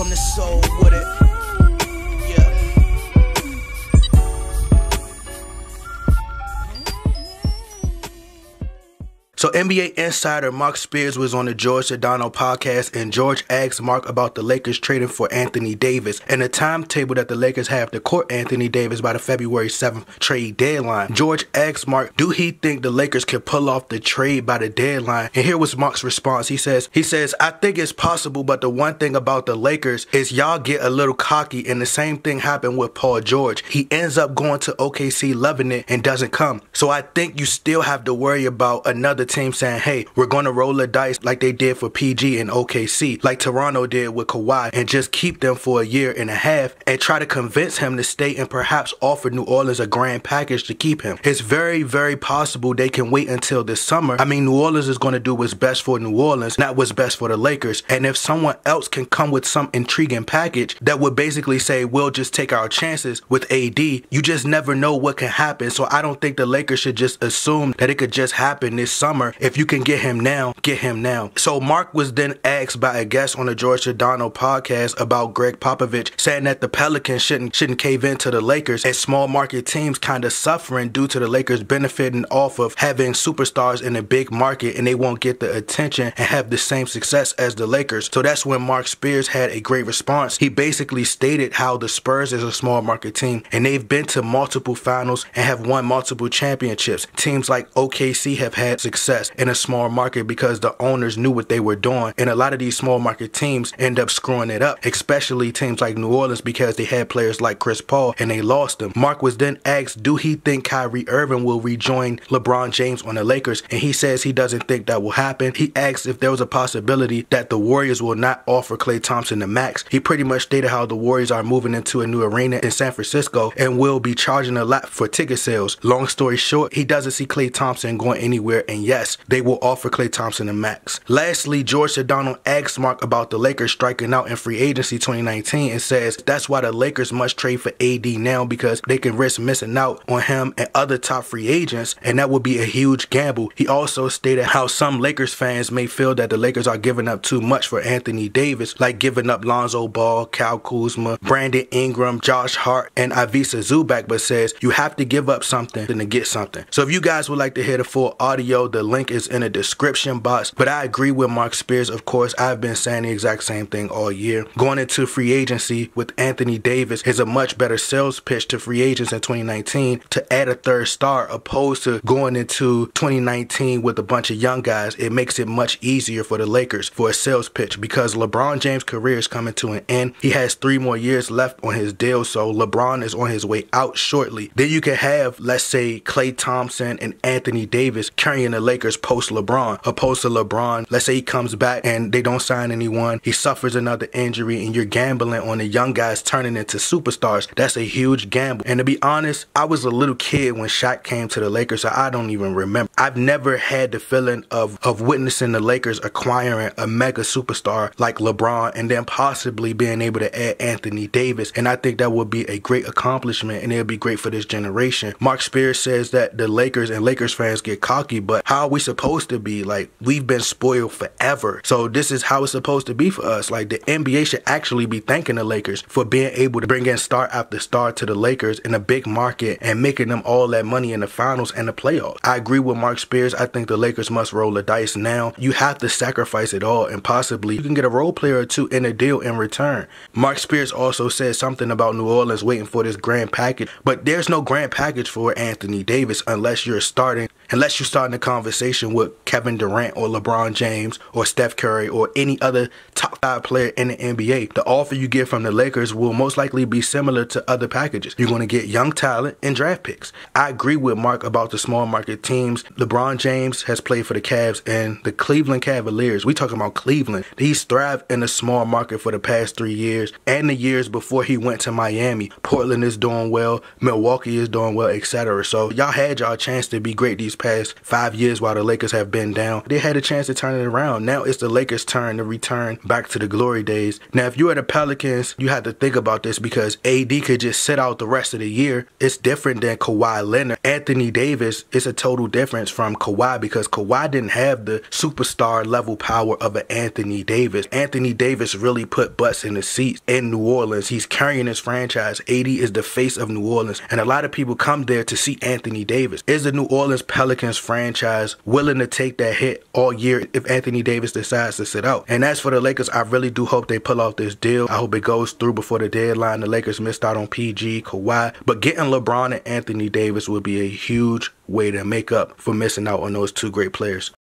from the soul with it. Yeah. So NBA insider Marc Spears was on the George Sedano podcast, and George asked Marc about the Lakers trading for Anthony Davis and the timetable that the Lakers have to court Anthony Davis by the February 7th trade deadline. George asked Marc, do he think the Lakers could pull off the trade by the deadline? And here was Marc's response. He says, I think it's possible, but the one thing about the Lakers is y'all get a little cocky, and the same thing happened with Paul George. He ends up going to OKC loving it and doesn't come. So I think you still have to worry about another team saying, hey, we're going to roll the dice like they did for PG and OKC, like Toronto did with Kawhi, and just keep them for a year and a half and try to convince him to stay and perhaps offer New Orleans a grand package to keep him. It's very, very possible they can wait until this summer. I mean, New Orleans is going to do what's best for New Orleans, not what's best for the Lakers. And if someone else can come with some intriguing package that would basically say, we'll just take our chances with AD, you just never know what can happen. So I don't think the Lakers should just assume that it could just happen this summer. If you can get him now, get him now. So Marc was then asked by a guest on the George Sedano podcast about Gregg Popovich, saying that the Pelicans shouldn't cave into the Lakers, and small market teams kind of suffering due to the Lakers benefiting off of having superstars in a big market, and they won't get the attention and have the same success as the Lakers. So that's when Marc Spears had a great response. He basically stated how the Spurs is a small market team, and they've been to multiple finals and have won multiple championships. Teams like OKC have had success in a small market because the owners knew what they were doing, and a lot of these small market teams end up screwing it up, especially teams like New Orleans, because they had players like Chris Paul and they lost them. Marc was then asked, do he think Kyrie Irving will rejoin LeBron James on the Lakers, and he says he doesn't think that will happen. He asked if there was a possibility that the Warriors will not offer Klay Thompson the max. He pretty much stated how the Warriors are moving into a new arena in San Francisco and will be charging a lot for ticket sales. Long story short, he doesn't see Klay Thompson going anywhere, and yes, they will offer Klay Thompson a max. Lastly, George Sedano asked Marc about the Lakers striking out in free agency 2019 and says that's why the Lakers must trade for AD now, because they can risk missing out on him and other top free agents, and that would be a huge gamble. He also stated how some Lakers fans may feel that the Lakers are giving up too much for Anthony Davis, like giving up Lonzo Ball, Kyle Kuzma, Brandon Ingram, Josh Hart, and Ivica Zubac, but says you have to give up something to get something. So if you guys would like to hear the full audio, the link is in the description box. But I agree with Marc Spears. Of course, I've been saying the exact same thing all year. Going into free agency with Anthony Davis is a much better sales pitch to free agents in 2019 to add a third star, opposed to going into 2019 with a bunch of young guys. It makes it much easier for the Lakers for a sales pitch, because LeBron James' career is coming to an end. He has 3 more years left on his deal, so LeBron is on his way out shortly. Then you can have, let's say, Klay Thompson and Anthony Davis carrying the Lakers post LeBron, opposed to LeBron. Let's say he comes back and they don't sign anyone, he suffers another injury, and you're gambling on the young guys turning into superstars. That's a huge gamble. And to be honest, I was a little kid when Shaq came to the Lakers, so I don't even remember. I've never had the feeling of witnessing the Lakers acquiring a mega superstar like LeBron and then possibly being able to add Anthony Davis, and I think that would be a great accomplishment, and it'll be great for this generation. Marc Spears says that the Lakers and Lakers fans get cocky, but how are we supposed to be? Like, we've been spoiled forever, so this is how it's supposed to be for us. Like, the NBA should actually be thanking the Lakers for being able to bring in star after star to the Lakers in a big market and making them all that money in the finals and the playoffs. I agree with Marc Spears. I think the Lakers must roll the dice now. You have to sacrifice it all, and possibly you can get a role player or two in a deal in return. Marc Spears also said something about New Orleans waiting for this grand package, but there's no grand package for Anthony Davis unless you're starting a conversation with Kevin Durant or LeBron James or Steph Curry or any other top 5 player in the NBA. The offer you get from the Lakers will most likely be similar to other packages. You're going to get young talent and draft picks. I agree with Marc about the small market teams. LeBron James has played for the Cavs and the Cleveland Cavaliers. We talking about Cleveland. He's thrived in a small market for the past 3 years and the years before he went to Miami. Portland is doing well. Milwaukee is doing well, etc. So y'all had y'all chance to be great these past 5 years years while the Lakers have been down, they had a chance to turn it around. Now it's the Lakers' turn to return back to the glory days. Now, if you are the Pelicans, you have to think about this because AD could just sit out the rest of the year. It's different than Kawhi Leonard. Anthony Davis is a total difference from Kawhi because Kawhi didn't have the superstar level power of an Anthony Davis. Anthony Davis really put butts in the seats in New Orleans. He's carrying his franchise. AD is the face of New Orleans, and a lot of people come there to see Anthony Davis. Is the New Orleans Pelicans franchise willing to take that hit all year if Anthony Davis decides to sit out? And as for the Lakers, I really do hope they pull off this deal. I hope it goes through before the deadline. The Lakers missed out on PG, Kawhi, but getting LeBron and Anthony Davis would be a huge way to make up for missing out on those two great players.